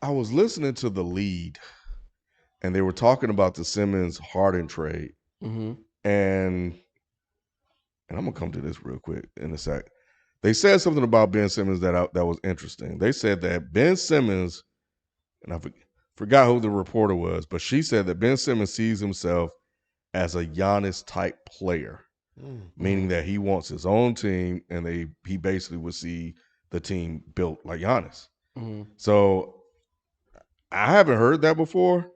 I was listening to the lead, and they were talking about the Simmons Harden trade, Mm-hmm. and I'm gonna come to this real quick in a sec. They said something about Ben Simmons that was interesting. They said that Ben Simmons, and forgot who the reporter was, but she said that Ben Simmons sees himself as a Giannis type player, Mm. meaning that he wants his own team, and he basically would see the team built like Giannis. Mm-hmm. So I haven't heard that before,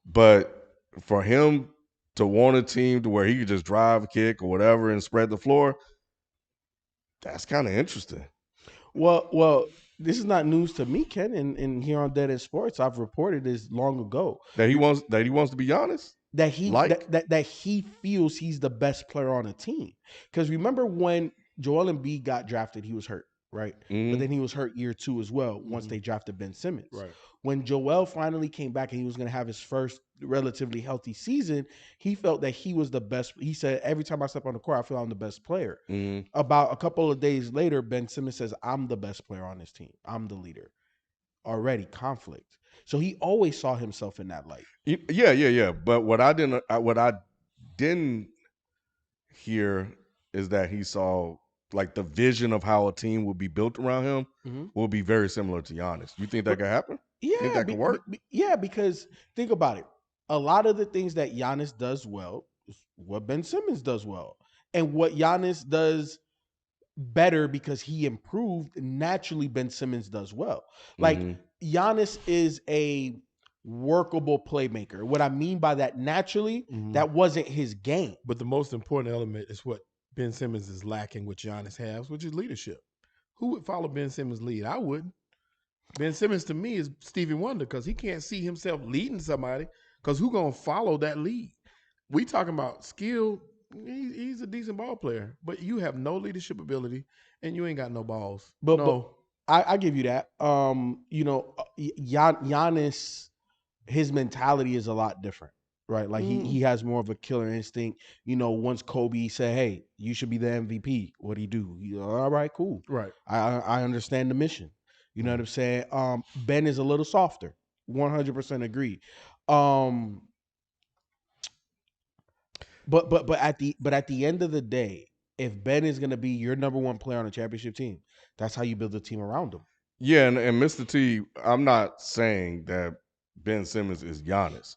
but for him to want a team to where he could just drive, kick, or whatever and spread the floor, that's kind of interesting. Well, this is not news to me, Ken. And here on Dead End Sports, I've reported this long ago. That he wants to be honest. Like, That he feels he's the best player on the team. Because remember when Joel Embiid got drafted, he was hurt, right? But mm, then he was hurt year two as well once Mm-hmm. they drafted Ben Simmons. Right. When Joel finally came back and he was going to have his first relatively healthy season, he felt that he was the best. He said, every time I step on the court, I feel I'm the best player. mm, About a couple of days later, Ben Simmons says, I'm the best player on this team. I'm the leader. Already conflict. So he always saw himself in that light. yeah. But what I didn't hear is that he saw like the vision of how a team would be built around him Mm-hmm. will be very similar to Giannis. You think that could happen? Think Yeah, that could work? yeah, because think about it. A lot of the things that Giannis does well is what Ben Simmons does well. And what Giannis does better because he improved, naturally Ben Simmons does well. Like Mm-hmm. Giannis is a workable playmaker. What I mean by that, naturally, Mm-hmm. that wasn't his game. But the most important element is what Ben Simmons is lacking, which Giannis has, which is leadership. Who would follow Ben Simmons' lead? I wouldn't. Ben Simmons to me is Stevie Wonder because he can't see himself leading somebody because who gonna follow that lead? We talking about skill. He's a decent ball player, but you have no leadership ability and you ain't got no balls. But No. I give you that. Giannis, his mentality is a lot different, right? Like Mm, he has more of a killer instinct. Once Kobe said, "Hey, you should be the MVP," what do you do? All right, cool. right. I understand the mission. You know what Mm. I'm saying? Ben is a little softer. 100% agree. Um, but at the end of the day, if Ben is gonna be your number one player on a championship team, that's how you build a team around him. Yeah, and Mr. T, I'm not saying that Ben Simmons is Giannis.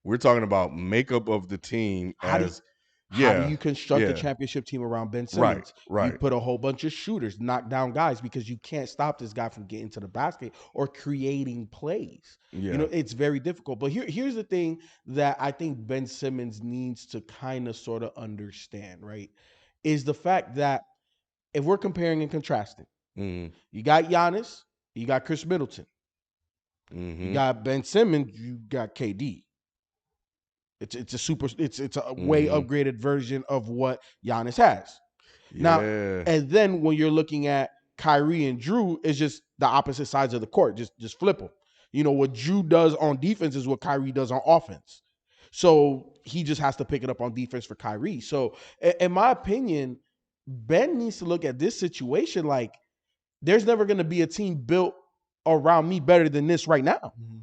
We're talking about makeup of the team How do you, as how do yeah, you construct a yeah, championship team around Ben right, Simmons? You right. put a whole bunch of shooters, knock down guys because you can't stop this guy from getting to the basket or creating plays. Yeah. It's very difficult. But here's the thing that I think Ben Simmons needs to kind of sort of understand, right? Is the fact that if we're comparing and contrasting, Mm-hmm. you got Giannis, you got Chris Middleton, you Mm-hmm. got Ben Simmons, you got KD. It's a way Mm-hmm. upgraded version of what Giannis has. Now, Yeah. and then when you're looking at Kyrie and Drew, it's just the opposite sides of the court. Just flip them. What Drew does on defense is what Kyrie does on offense. So he just has to pick it up on defense for Kyrie. So in my opinion, Ben needs to look at this situation like there's never going to be a team built around me better than this right now. Mhm.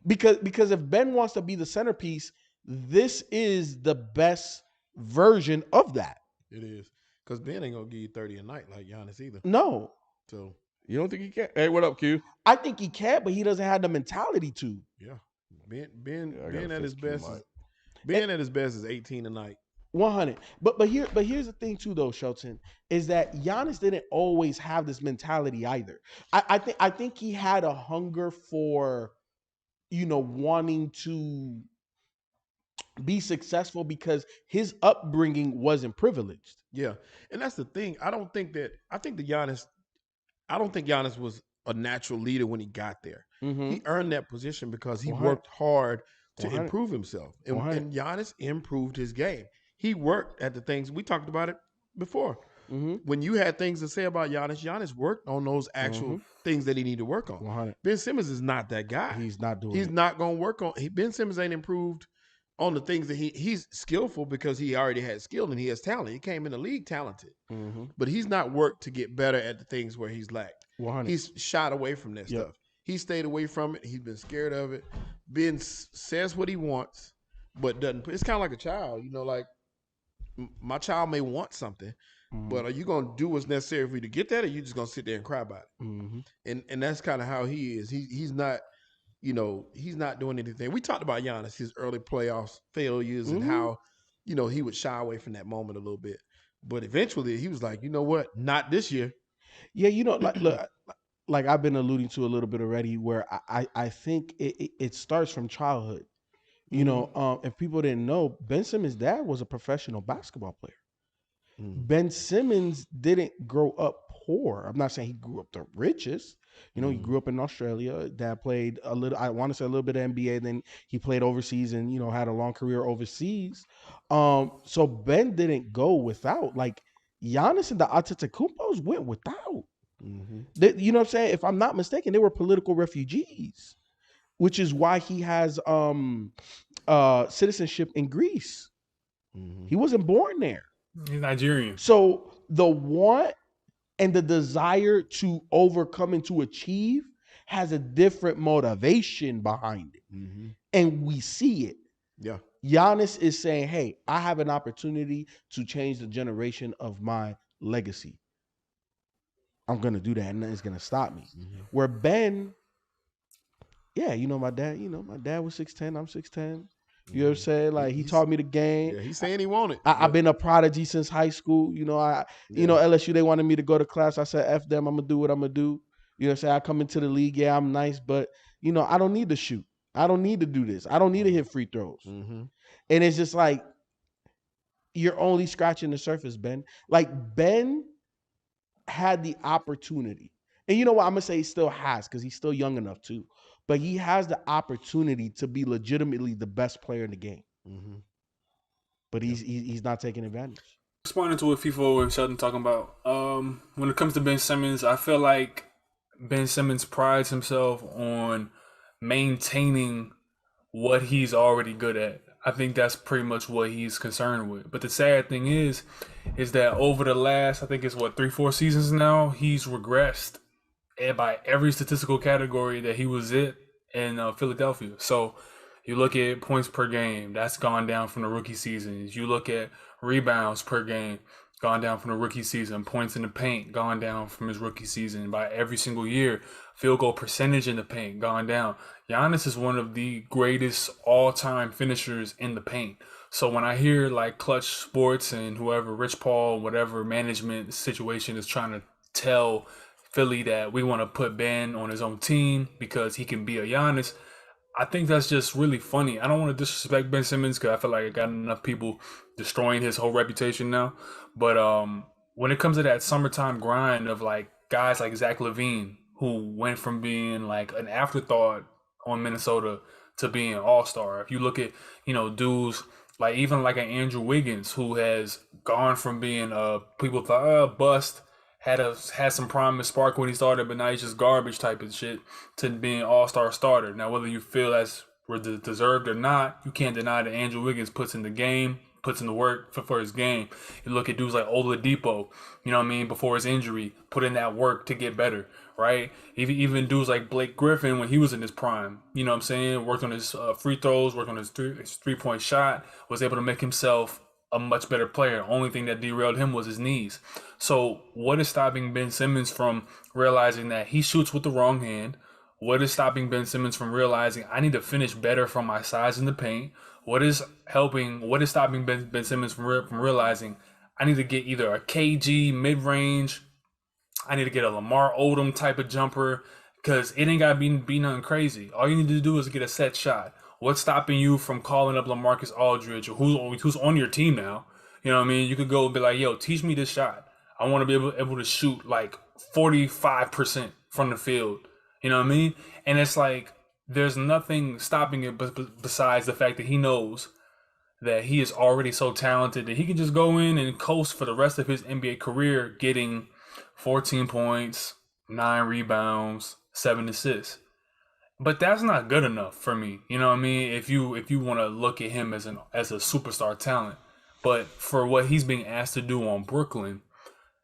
Because if Ben wants to be the centerpiece, this is the best version of that. It is. Because Ben ain't gonna give you 30 a night like Giannis either. No, So You don't think he can? Hey, what up, Q? I think he can, but he doesn't have the mentality to. yeah. Ben Ben Yeah, I got to Ben at his fix Q best mic. is Ben at his best is 18 a night. 100. But here's the thing too, though, Shelton, is that Giannis didn't always have this mentality either. I think he had a hunger for wanting to be successful because his upbringing wasn't privileged. Yeah. And that's the thing. I don't think Giannis was a natural leader when he got there. Mm-hmm. He earned that position because he 100. worked hard to 100. improve himself. And, 100. and Giannis improved his game. He worked at the things we talked about it before. Mm-hmm. When you had things to say about Giannis worked on those Mm-hmm. actual things that he needed to work on. 100. Ben Simmons is not that guy. He's not doing He's it. not going to work on. Ben Simmons ain't improved on the things that he's skillful because he already had skill and he has talent. He came in the league talented, Mm-hmm. but he's not worked to get better at the things where he's lacked. 100. He's shot away from that Yep. stuff. He stayed away from it. He's been scared of it. Ben says what he wants, but doesn't. It's kind of like a child, like my child may want something, but are you going to do what's necessary for you to get that, or are you just going to sit there and cry about it? Mm-hmm. And that's kind of how he is. He's not, he's not doing anything. We talked about Giannis, his early playoffs failures, and how, he would shy away from that moment a little bit. But eventually, he was like, you know what? Not this year. Yeah, look, like I've been alluding to a little bit already, where I think it starts from childhood. If people didn't know, Ben Simmons' dad was a professional basketball player. Ben Simmons didn't grow up poor. I'm not saying he grew up the richest. He grew up in Australia. Dad played a little, I want to say a little bit of NBA. Then he played overseas and, had a long career overseas. So Ben didn't go without. Like Giannis and the Antetokounmpos went without. You know what I'm saying? If I'm not mistaken, they were political refugees, which is why he has citizenship in Greece. He wasn't born there. He's Nigerian. So the want and the desire to overcome and to achieve has a different motivation behind it. And we see it. Yeah. Giannis is saying, hey, I have an opportunity to change the generation of my legacy. I'm going to do that, and nothing's going to stop me. Where Ben, my dad was 6'10", I'm 6'10". You know what I'm saying? Like he taught me the game. Yeah, he's saying he wanted. I've been a prodigy since high school. LSU, they wanted me to go to class. I said, F them, I'm going to do what I'm going to do. You know what I'm saying? I come into the league, I'm nice, but, I don't need to shoot. I don't need to do this. I don't need to hit free throws. And it's just like, you're only scratching the surface, Ben. Like, Ben had the opportunity. And you know what? I'm going to say he still has, because he's still young enough too. But he has the opportunity to be legitimately the best player in the game. But he's not taking advantage. Responding to what FIFO and Sheldon talking about, when it comes to Ben Simmons, I feel like Ben Simmons prides himself on maintaining what he's already good at. I think that's pretty much what he's concerned with. But the sad thing is that over the last, I think it's 3-4 seasons now, he's regressed by every statistical category that he was in Philadelphia. So you look at points per game, that's gone down from the rookie seasons. You look at rebounds per game, gone down from the rookie season. Points in the paint, gone down from his rookie season by every single year. Field goal percentage in the paint, gone down. Giannis is one of the greatest all-time finishers in the paint. So when I hear like Clutch Sports and whoever, Rich Paul, whatever management situation is trying to tell Philly that we want to put Ben on his own team because he can be a Giannis, I think that's just really funny. I don't want to disrespect Ben Simmons because I feel like I got enough people destroying his whole reputation now. But when it comes to that summertime grind of like guys like Zach LaVine, who went from being like an afterthought on Minnesota to being an all-star. If you look at, dudes like even like an Andrew Wiggins, who has gone from being people thought bust, had some promise spark when he started, but now he's just garbage type of shit, to being an all-star starter. Now, whether you feel that's deserved or not, you can't deny that Andrew Wiggins puts in the work for his game. You look at dudes like Oladipo, before his injury, put in that work to get better, right? Even dudes like Blake Griffin when he was in his prime, worked on his free throws, worked on his three-point shot, was able to make himself a much better player. Only thing that derailed him was his knees. So what is stopping Ben Simmons from realizing that he shoots with the wrong hand? What is stopping Ben Simmons from realizing I need to finish better from my size in the paint? What is stopping Ben Simmons from realizing I need to get either a KG mid-range, I need to get a Lamar Odom type of jumper, because it ain't got to be nothing crazy. All you need to do is get a set shot. What's stopping you from calling up LaMarcus Aldridge, or who's on your team now? You could go and be like, yo, teach me this shot. I want to be able to shoot like 45% from the field. You know what I mean? And it's like, there's nothing stopping it besides the fact that he knows that he is already so talented that he can just go in and coast for the rest of his NBA career, getting 14 points, 9 rebounds, 7 assists. But that's not good enough for me. You know what I mean? If you want to look at him as a superstar talent. But for what he's being asked to do on Brooklyn,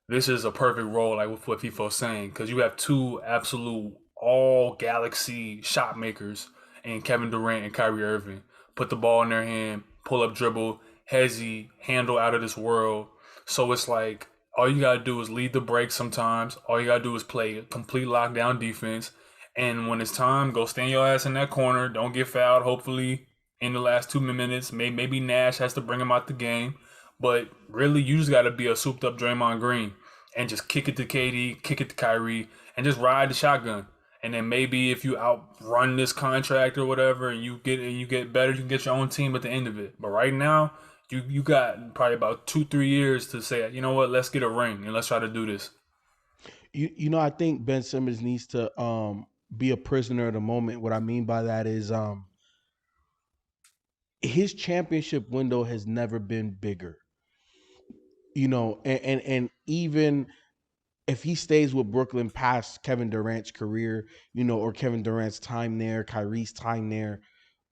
this is a perfect role, like with what FIFO's saying, because you have two absolute all galaxy shot makers and Kevin Durant and Kyrie Irving. Put the ball in their hand, pull up dribble, hezzy, handle out of this world. So it's like all you gotta do is lead the break sometimes. All you gotta do is play complete lockdown defense. And when it's time, go stand your ass in that corner. Don't get fouled, hopefully, in the last 2 minutes. Maybe Nash has to bring him out the game. But really, you just gotta be a souped up Draymond Green and just kick it to KD, kick it to Kyrie, and just ride the shotgun. And then maybe if you outrun this contract or whatever, and you get better, you can get your own team at the end of it. But right now, you got probably about 2-3 years to say, you know what, let's get a ring and let's try to do this. I think Ben Simmons needs to be a prisoner of the moment. What I mean by that is his championship window has never been bigger. And even if he stays with Brooklyn past Kevin Durant's career, or Kevin Durant's time there, Kyrie's time there,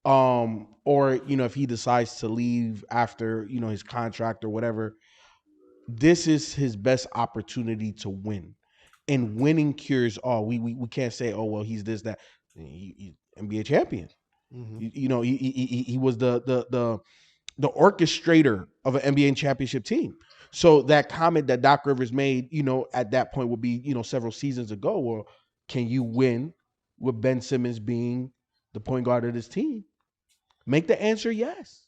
or if he decides to leave after his contract or whatever, this is his best opportunity to win, and winning cures all. We can't say, oh well, he's this that. He's NBA champion. Mm-hmm. He was the orchestrator of an NBA championship team. So that comment that Doc Rivers made, at that point would be, several seasons ago, well, can you win with Ben Simmons being the point guard of this team? Make the answer yes.